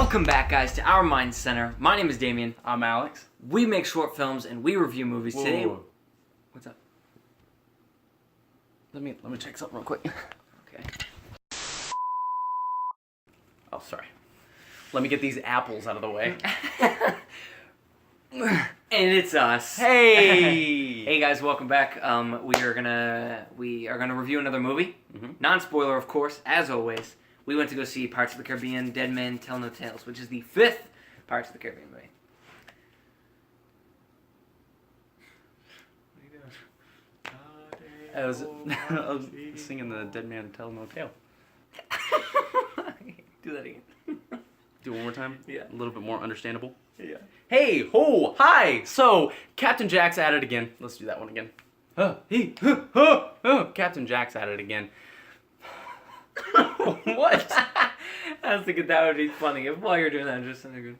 Welcome back, guys, to Our Mind Center. My name is Damien. I'm Alex. We make short films and we review movies. Whoa, Today, whoa, whoa. What's up? Let me check something real quick. Okay. Oh, sorry. Let me get these apples out of the way. And it's us. Hey! Hey guys, welcome back. We are gonna review another movie. Non-spoiler, of course, as always. We went to go see Pirates of the Caribbean: Dead Men Tell No Tales, which is the 5th Pirates of the Caribbean movie. I was singing the Dead Man Tell No Tale. Do that again. Do it one more time? Yeah. A little bit more understandable. Yeah. Hey, ho, hi! So, Captain Jack's at it again. Let's do that one again. Captain Jack's at it again. What? I was thinking that would be funny if while you're doing that, just something good.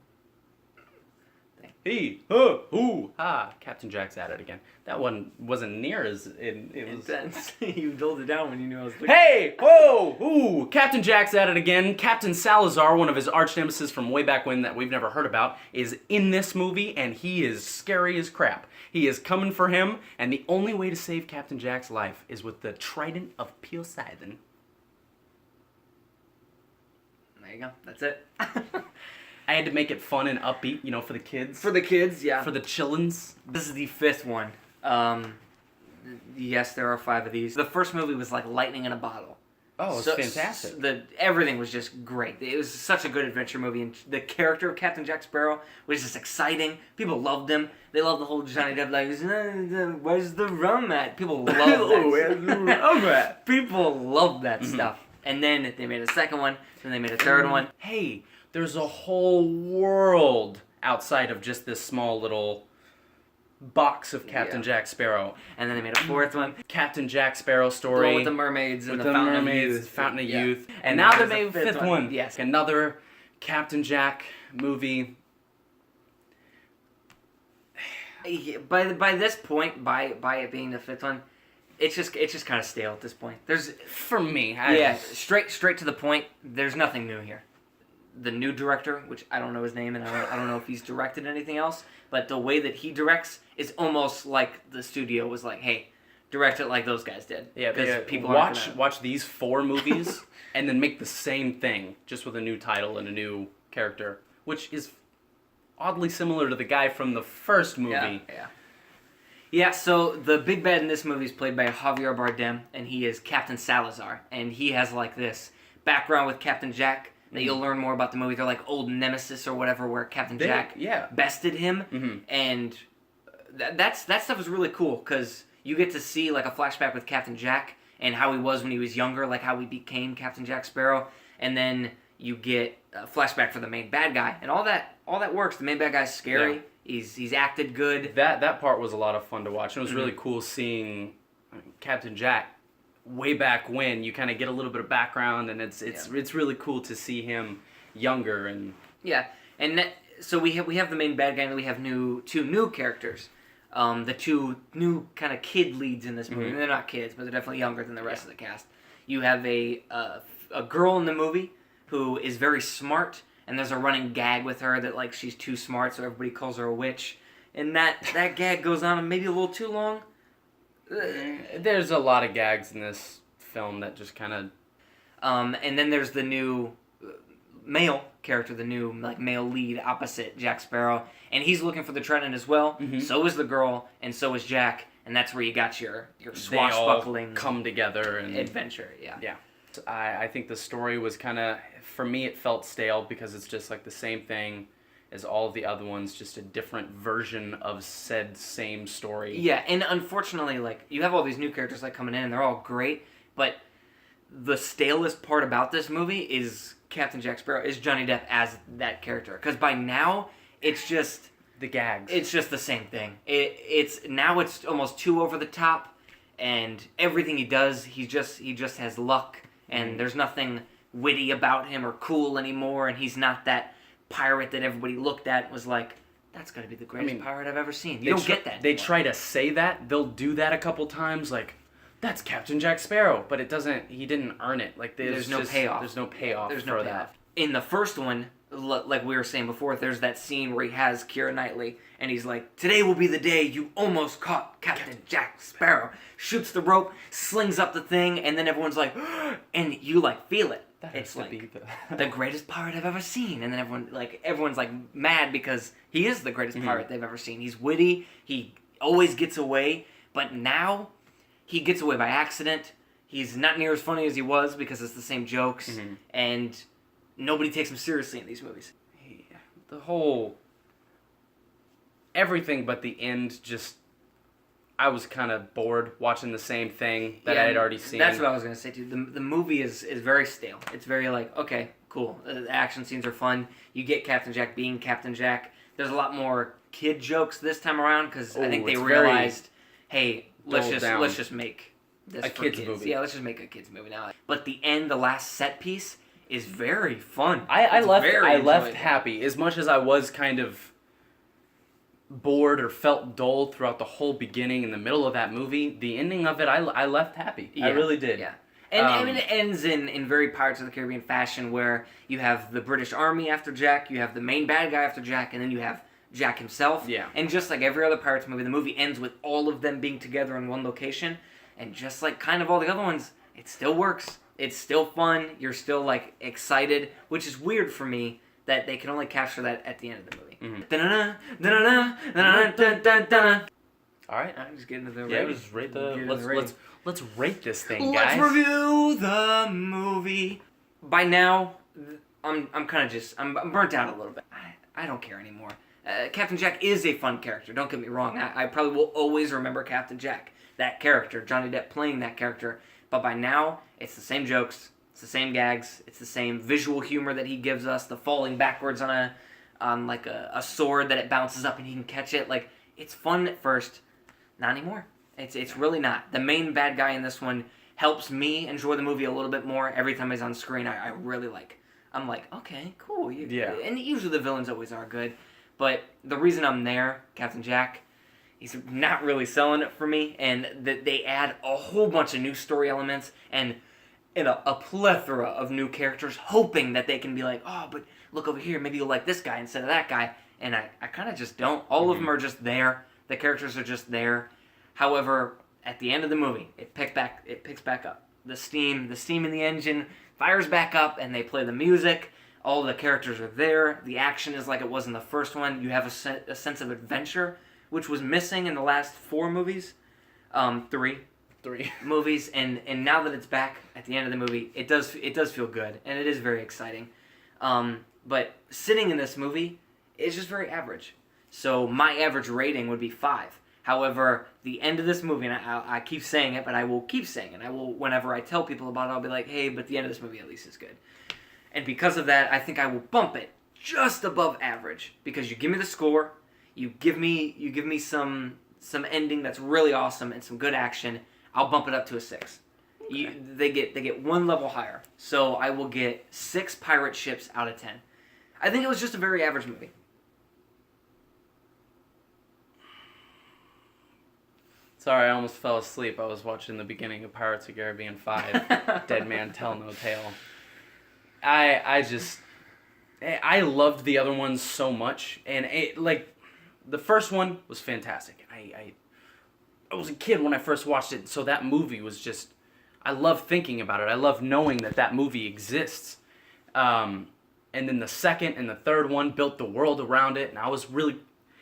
Hey, hoo, ha! Captain Jack's at it again. That one wasn't near as it was. Intense. You dulled it down when you knew I was looking. Hey, ho, hoo! Captain Jack's at it again. Captain Salazar, one of his arch nemesis from way back when that we've never heard about, is in this movie, and he is scary as crap. He is coming for him, and the only way to save Captain Jack's life is with the Trident of Poseidon. There you go. That's it. I had to make it fun and upbeat, you know, for the kids. For the kids, yeah. For the chillins. This is the 5th one. Yes, there are 5 of these. The first movie was like lightning in a bottle. Oh, it's fantastic. Everything was just great. It was such a good adventure movie, and the character of Captain Jack Sparrow was just exciting. People loved him. They loved the whole Johnny Depp, like, where's the rum at? People loved that. Where's the rum at? People loved that stuff. And then they made a second one, then they made a third one. Hey, there's a whole world outside of just this small little box of Captain Jack Sparrow. And then they made a 4th one. Captain Jack Sparrow story. The one with the mermaids and the Fountain of Youth. Fountain of Yeah. Youth. And now they made a 5th one. Yes. Another Captain Jack movie. Yeah, by this point, by it being the 5th one, it's just kind of stale at this point. For me. Straight to the point. There's nothing new here. The new director, which I don't know his name, and I don't know if he's directed anything else, but the way that he directs is almost like the studio was like, hey, direct it like those guys did. Yeah, because people watch these 4 movies and then make the same thing, just with a new title and a new character, which is oddly similar to the guy from the first movie. Yeah, so the big bad in this movie is played by Javier Bardem, and he is Captain Salazar, and he has like this background with Captain Jack that you'll learn more about the movie. They're like old nemesis or whatever, where Captain Jack bested him, and that stuff is really cool because you get to see like a flashback with Captain Jack and how he was when he was younger, like how he became Captain Jack Sparrow, and then you get a flashback for the main bad guy, and all that works. The main bad guy's scary. Yeah. He's acted good. That part was a lot of fun to watch. It was really cool seeing Captain Jack way back when. You kind of get a little bit of background, and it's really cool to see him younger and so we have the main bad guy, and we have two new characters. The 2 new kind of kid leads in this movie. They're not kids, but they're definitely younger than the rest of the cast. You have a girl in the movie who is very smart, and there's a running gag with her that like she's too smart, so everybody calls her a witch. And that gag goes on maybe a little too long. There's a lot of gags in this film that just kind of... And then there's the new male character, the new like male lead opposite Jack Sparrow, and he's looking for the Trident as well. So is the girl, and so is Jack, and that's where you got your swashbuckling they all come together and adventure. Yeah. I think the story was kind of, for me, it felt stale because it's just like the same thing as all of the other ones, just a different version of said same story. Yeah, and unfortunately, like, you have all these new characters like coming in, and they're all great, but the stalest part about this movie is Captain Jack Sparrow, is Johnny Depp as that character. Because by now, it's just... the gags. It's just the same thing. It's almost too over the top, and everything he does, he just has luck, and there's nothing witty about him or cool anymore, and he's not that pirate that everybody looked at and was like, that's got to be the greatest pirate I've ever seen. You don't get that. They try to say that. They'll do that a couple times, like, that's Captain Jack Sparrow, but he didn't earn it. Like, there's no payoff. There's no payoff There's for no that. in the first one, like we were saying before, there's that scene where he has Keira Knightley, and he's like, "Today will be the day you almost caught Captain Jack Sparrow." Shoots the rope, slings up the thing, and then everyone's like, and you like feel it. It's like the greatest pirate I've ever seen, and then everyone's like mad because he is the greatest pirate they've ever seen. He's witty. He always gets away, but now he gets away by accident. He's not near as funny as he was because it's the same jokes, and nobody takes him seriously in these movies. The whole everything but the end just. I was kind of bored watching the same thing that I had already seen. That's what I was going to say, too. The movie is very stale. It's very like, okay, cool. The action scenes are fun. You get Captain Jack being Captain Jack. There's a lot more kid jokes this time around because I think they realized, hey, let's just make this a for kids kids. movie. Yeah, let's just make a kids movie now. But the end, the last set piece is very fun. I left enjoyable. happy as much as I was kind of bored or felt dull throughout the whole beginning and the middle of that movie. The ending of it, I left happy. Yeah, I really did. Yeah. And I mean, it ends in very Pirates of the Caribbean fashion where you have the British Army after Jack, you have the main bad guy after Jack, and then you have Jack himself. Yeah. And just like every other Pirates movie, the movie ends with all of them being together in one location. And just like kind of all the other ones, it still works. It's still fun. You're still like excited, which is weird for me that they can only capture that at the end of the movie. All right. I'm just getting to the Yeah, rating. just rate Get into the. the rating. Let's rate this thing, Let's guys. review the movie. By now, I'm kind of just I'm burnt out a little bit. I don't care anymore. Captain Jack is a fun character. Don't get me wrong. I probably will always remember Captain Jack, that character, Johnny Depp playing that character. But by now, it's the same jokes, it's the same gags, it's the same visual humor that he gives us. The falling backwards on a sword that it bounces up and he can catch it. Like, it's fun at first. Not anymore. It's really not. The main bad guy in this one helps me enjoy the movie a little bit more. Every time he's on screen, I really like. I'm like, okay, cool. Yeah. And usually the villains always are good. But the reason I'm there, Captain Jack, he's not really selling it for me. And they add a whole bunch of new story elements and a plethora of new characters, hoping that they can be like, oh, but look over here, maybe you'll like this guy instead of that guy. And I kind of just don't. All of them are just there. The characters are just there. However, at the end of the movie, it picks back up. The steam in the engine fires back up, and they play the music. All the characters are there. The action is like it was in the first one. You have a sense of adventure, which was missing in the last 4 movies. 3 movies, and now that it's back at the end of the movie, it does feel good, and it is very exciting. But sitting in this movie is just very average. So my average rating would be 5. However, the end of this movie, and I keep saying it, but I will keep saying it. I will, whenever I tell people about it, I'll be like, hey, but the end of this movie at least is good. And because of that, I think I will bump it just above average, because you give me the score, you give me some ending that's really awesome and some good action. I'll bump it up to a 6. Okay. They get 1 level higher. So I will get 6 pirate ships out of 10. I think it was just a very average movie. Sorry, I almost fell asleep. I was watching the beginning of Pirates of the Caribbean 5, Dead Man Tell No Tale. I loved the other ones so much, and the first one was fantastic. I was a kid when I first watched it, so that movie was just, I love thinking about it. I love knowing that movie exists. And then the second and the third one built the world around it, and I was really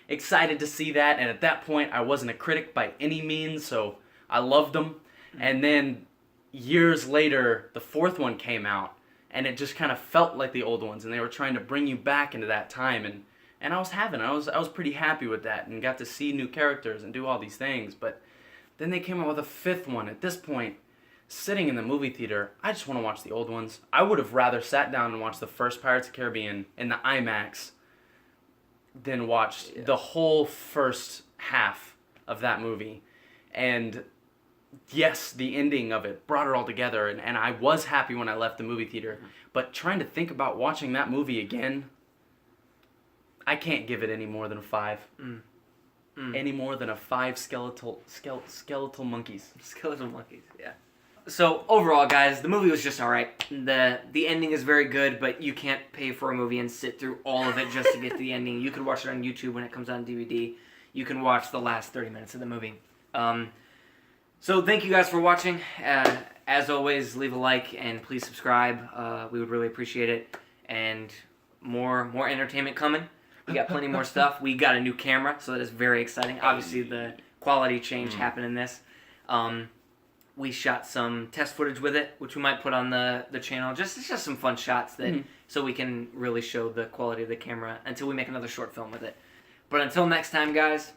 excited to see that. And at that point, I wasn't a critic by any means, so I loved them. Mm-hmm. And then years later, the 4th one came out, and it just kind of felt like the old ones, and they were trying to bring you back into that time, and I was pretty happy with that, and got to see new characters and do all these things. But then they came out with a 5th one. At this point, sitting in the movie theater, I just want to watch the old ones. I would have rather sat down and watched the first Pirates of the Caribbean in the IMAX than watched the whole first half of that movie. And yes, the ending of it brought it all together, and I was happy when I left the movie theater. But trying to think about watching that movie again, I can't give it any more than a 5. Any more than a 5 skeletal monkeys. Skeletal monkeys, yeah. So overall, guys, the movie was just all right. The ending is very good, but you can't pay for a movie and sit through all of it just to get to the ending. You could watch it on YouTube when it comes out on DVD. You can watch the last 30 minutes of the movie. So thank you guys for watching. As always, leave a like and please subscribe. We would really appreciate it. And more entertainment coming. We got plenty more stuff. We got a new camera, so that is very exciting. Obviously, the quality change happened in this. We shot some test footage with it, which we might put on the channel. It's just some fun shots that so we can really show the quality of the camera until we make another short film with it. But until next time, guys.